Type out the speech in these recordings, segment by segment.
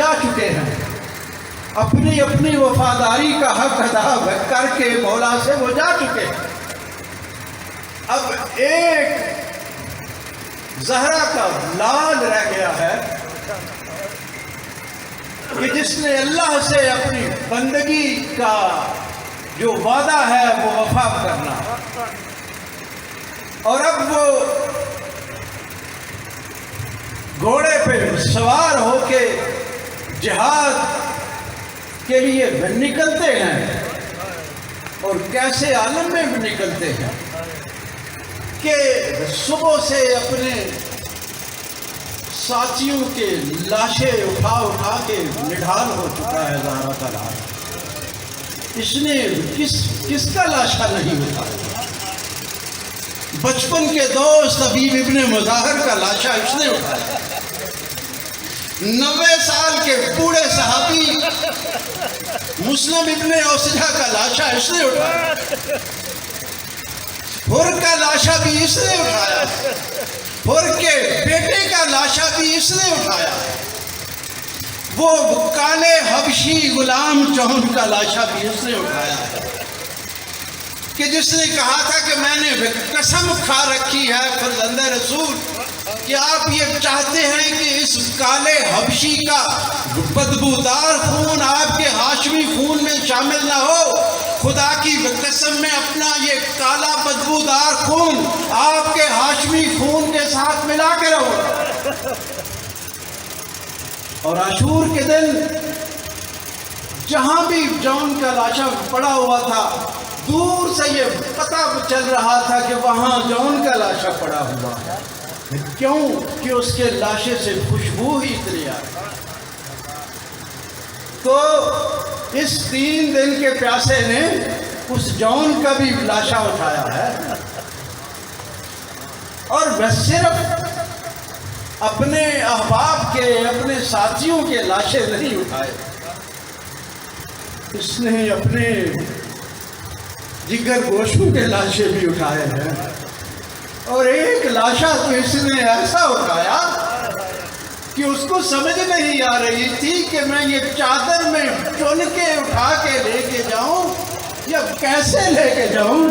جا چکے ہیں، اپنی اپنی وفاداری کا حق ادا کر کے مولا سے وہ جا چکے ہیں۔ اب ایک زہرا کا لال رہ گیا ہے کہ جس نے اللہ سے اپنی بندگی کا جو وعدہ ہے وہ وفا کرنا، اور اب وہ گھوڑے پہ سوار ہو کے جہاد کے لیے نکلتے ہیں، اور کیسے عالم میں بھی نکلتے ہیں کہ صبح سے اپنے ساتھیوں کے لاشیں اٹھا کے نڈھال ہو چکا ہے زہرا کا لاش۔ اس نے کس کا لاشا نہیں اٹھایا؟ بچپن کے دوست حبیب ابن مظاہر کا لاشا اس نے اٹھایا، 90 سال کے بوڑھے صحابی مسلم ابن اوسجہ کا لاشا اس نے اٹھایا، حر کا لاشا بھی اس نے اٹھایا، حر کے بیٹے کا لاشا بھی اس نے اٹھایا، وہ کالے حبشی غلام جون کا لاشا بھی اس نے اٹھایا ہے کہ جس نے کہا تھا کہ میں نے قسم کھا رکھی ہے فرزند رسول کہ آپ یہ چاہتے ہیں کہ اس کالے حبشی کا بدبودار خون آپ کے ہاشمی خون میں شامل نہ ہو، خدا کی قسم میں اپنا یہ کالا بدبودار خون آپ کے ہاشمی خون کے ساتھ ملا کے رہو۔ اور عاشور کے دن جہاں بھی جون کا لاشا پڑا ہوا تھا، دور سے یہ پتہ چل رہا تھا کہ وہاں جون کا لاشا پڑا ہوا ہے۔ کیوں؟ کہ اس کے لاشے سے خوشبو ہی اتنی آئی۔ تو اس 3 دن کے پیاسے نے اس جون کا بھی لاشا اٹھایا ہے، اور وہ صرف اپنے احباب کے، اپنے ساتھیوں کے لاشے نہیں اٹھائے، اس نے اپنے جگر گوشوں کے لاشے بھی اٹھائے ہیں، اور ایک لاشا تو اس نے ایسا اٹھایا کہ اس کو سمجھ نہیں آ رہی تھی کہ میں یہ چادر میں چن کے اٹھا کے لے کے جاؤں یا کیسے لے کے جاؤں۔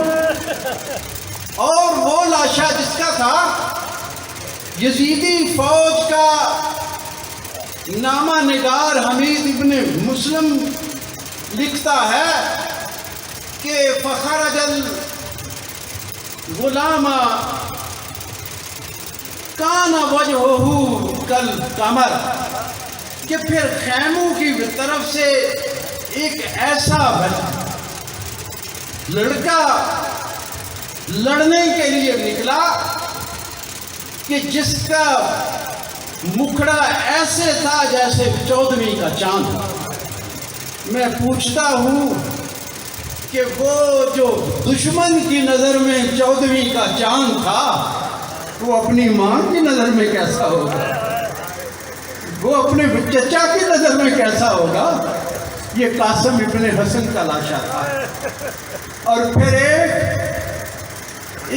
اور وہ لاشا جس کا تھا، یزیدی فوج کا نامہ نگار حمید ابن مسلم لکھتا ہے کہ فخرج الغلام کان وجہہ کالقمر، کہ پھر خیموں کی طرف سے ایک ایسا لڑکا لڑنے کے لیے نکلا کہ جس کا مکھڑا ایسے تھا جیسے 14ویں کا چاند۔ میں پوچھتا ہوں کہ وہ جو دشمن کی نظر میں 14ویں کا چاند تھا، وہ اپنی ماں کی نظر میں کیسا ہوگا؟ وہ اپنے چچا کی نظر میں کیسا ہوگا؟ یہ قاسم ابن حسن کا لاشا تھا۔ اور پھر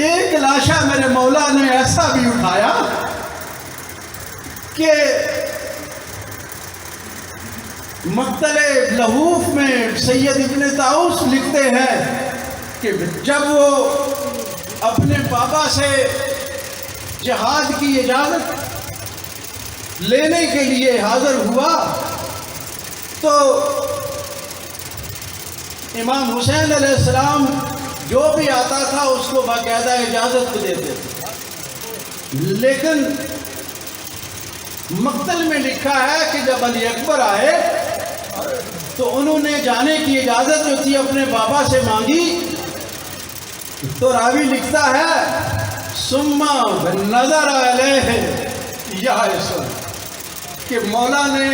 ایک لاشا میرے مولا نے ایسا بھی اٹھایا کہ مقتل لہوف میں سید ابن طاؤس لکھتے ہیں کہ جب وہ اپنے بابا سے جہاد کی اجازت لینے کے لیے حاضر ہوا تو امام حسین علیہ السلام جو بھی آتا تھا اس کو باقاعدہ اجازت دیتے تھے، لیکن مقتل میں لکھا ہے کہ جب علی اکبر آئے تو انہوں نے جانے کی اجازت جو تھی اپنے بابا سے مانگی، تو راوی لکھتا ہے ثم نظر علیہ یائس، کہ مولا نے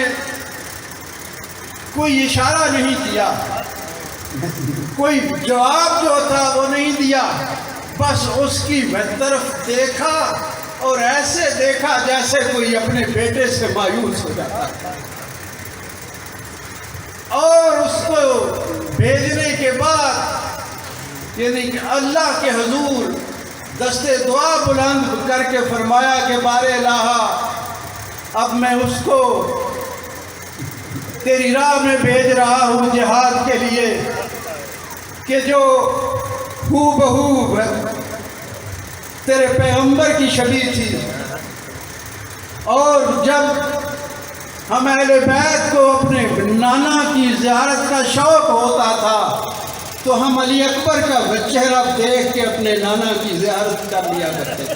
کوئی اشارہ نہیں دیا، کوئی جواب جو تھا وہ نہیں دیا، بس اس کی طرف دیکھا اور ایسے دیکھا جیسے کوئی اپنے بیٹے سے مایوس ہو جاتا تھا۔ اور اس کو بھیجنے کے بعد یعنی کہ اللہ کے حضور دستے دعا بلند کر کے فرمایا کہ بارے الہ اب میں اس کو تیری راہ میں بھیج رہا ہوں جہاد کے لیے، کہ جو ہو بہو تیرے پیغمبر کی شبیہ تھی۔ اور جب ہم اہل بیت کو اپنے نانا کی زیارت کا شوق ہوتا تھا تو ہم علی اکبر کا چہرہ دیکھ کے اپنے نانا کی زیارت کر لیا کرتے تھے۔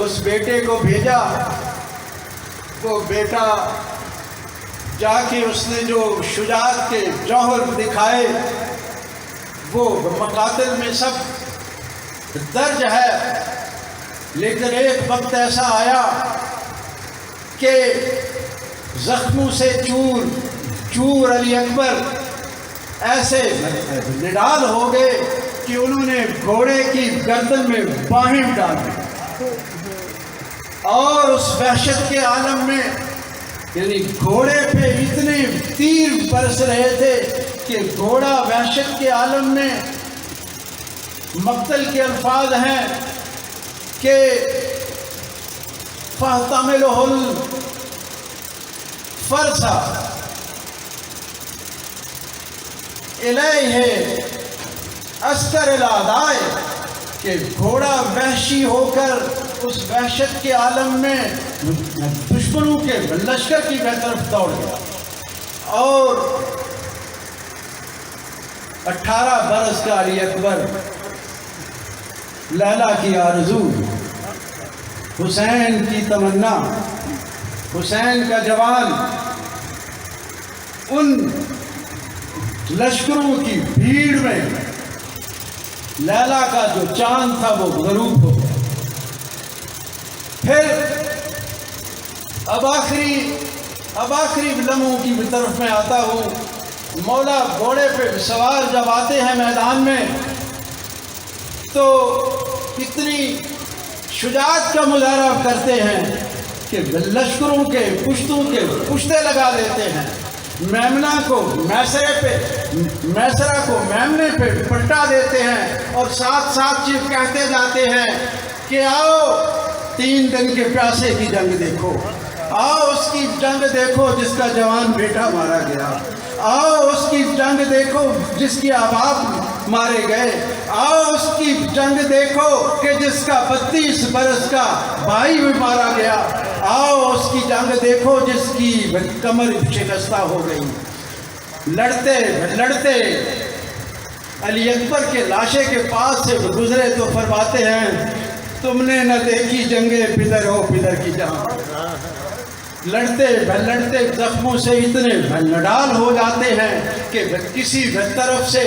اس بیٹے کو بھیجا، وہ بیٹا جا کے اس نے جو شجاعت کے جوہر دکھائے وہ مقاتل میں سب درج ہے، لیکن ایک وقت ایسا آیا کہ زخموں سے چور چور علی اکبر ایسے نڈال ہو گئے کہ انہوں نے گھوڑے کی گردن میں باہیں ڈال دی، اور اس وحشت کے عالم میں یعنی گھوڑے پہ اتنے تیر برس رہے تھے کہ گھوڑا وحشت کے عالم میں مقتل کے الفاظ ہیں کہ فَاحْتَمِلُهُ الْفَرْسَ إِلَيْهِ أَسْكَرِ الْأَعْدَاءِ، کہ گھوڑا وحشی ہو کر اس وحشت کے عالم میں دشمنوں کے لشکر کی طرف دوڑ گیا، اور 18 برس کا علی اکبر، لیلا کی آرزو، حسین کی تمنا، حسین کا جوان، ان لشکروں کی بھیڑ میں لیلا کا جو چاند تھا وہ غروب ہو گیا۔ پھر اب آخری لمحوں کی طرف میں آتا ہوں۔ مولا گھوڑے پہ سوار جب آتے ہیں میدان میں تو اتنی شجاعت کا مظاہرہ کرتے ہیں کہ لشکروں کے پشتوں کے پشتے لگا دیتے ہیں، میمنہ کو میسرہ کو میمنے پہ پلٹا دیتے ہیں، اور ساتھ ساتھ چیف کہتے جاتے ہیں کہ آؤ 3 دن کے پیاسے کی جنگ دیکھو، آؤ اس کی جنگ دیکھو جس کا جوان بیٹا مارا گیا، آؤ اس کی جنگ دیکھو جس کی احباب مارے گئے، آؤ اس کی جنگ دیکھو کہ جس کا 32 برس کا بھائی بھی مارا گیا، آؤ اس کی جنگ دیکھو جس کی کمر شکستہ ہو گئی۔ لڑتے لڑتے علی اکبر کے لاشے کے پاس سے گزرے تو فرماتے ہیں تم نے نہ دیکھی جنگیں پدر ہو پدر کی جہاں۔ لڑتے لڑتے زخموں سے اتنے نڈال ہو جاتے ہیں کہ کسی طرف سے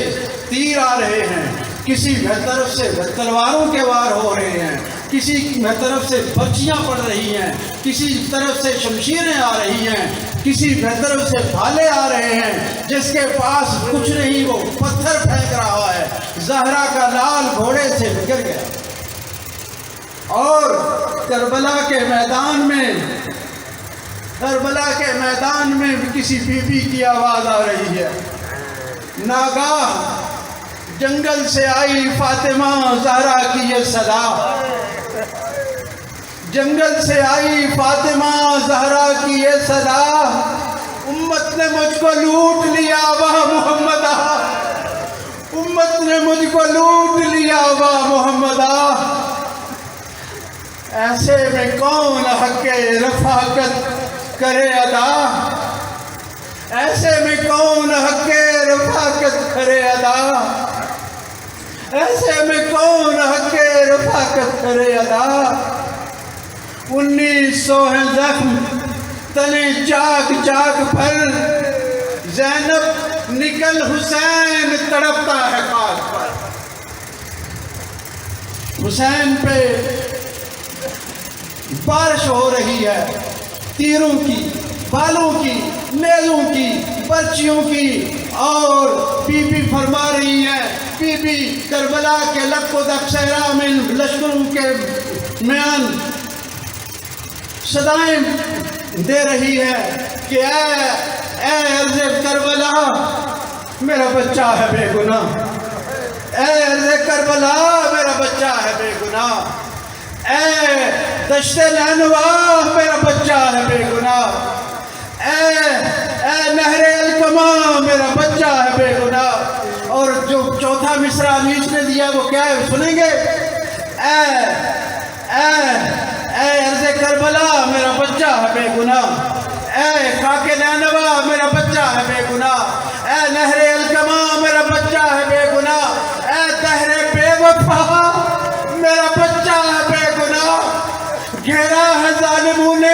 تیر آ رہے ہیں، کسی طرف سے تلواروں کے وار ہو رہے ہیں، کسی طرف سے برچیاں پڑ رہی ہیں، کسی طرف سے شمشیریں آ رہی ہیں، کسی طرف سے بھالے آ رہے ہیں، جس کے پاس کچھ نہیں وہ پتھر پھینک رہا ہے۔ زہرا کا لال گھوڑے سے گر گیا، اور کربلا کے میدان میں کسی بی بی کی آواز آ رہی ہے۔ ناگاہ جنگل سے آئی فاطمہ زہرا کی یہ صدا، جنگل سے آئی فاطمہ زہرا کی یہ صدا، امت نے مجھ کو لوٹ لیا واہ محمدہ، امت نے مجھ کو لوٹ لیا واہ محمدہ۔ ایسے میں کون حق رفاقت کرے ادا، ایسے میں کون حق رفاقت کرے ادا، ایسے میں کون حق رفاقت کرے ادا۔ 1900 ہیں زخم تنے چاک چاک پر، زینب نکل حسین تڑپتا ہے خاک پر۔ حسین پہ بارش ہو رہی ہے، تیروں کی، بالوں کی، نیزوں کی، برچیوں کی، اور بی بی فرما رہی ہے، بی بی کربلا کے لق و دق صحرا میں لشکروں کے میان صدائیں دے رہی ہے کہ اے عرض کربلا میرا بچہ ہے بے گناہ، اے عرض کربلا میرا بچہ ہے بے گناہ، اے دشت نینوا میرا بچہ ہے بے گناہ، اے مصرع انیس نے دیا وہ کیا ہے سنیں گے؟ اے عرض کربلا میرا بچہ ہے بے گناہ، اے خاک نینوا میرا بچہ ہے بے گناہ، اے نہر الکما میرا بچہ ہے بے گناہ، اے دہر بے وفا میرا بچہ ہے بے گناہ، گھیرا ہے ظالموں نے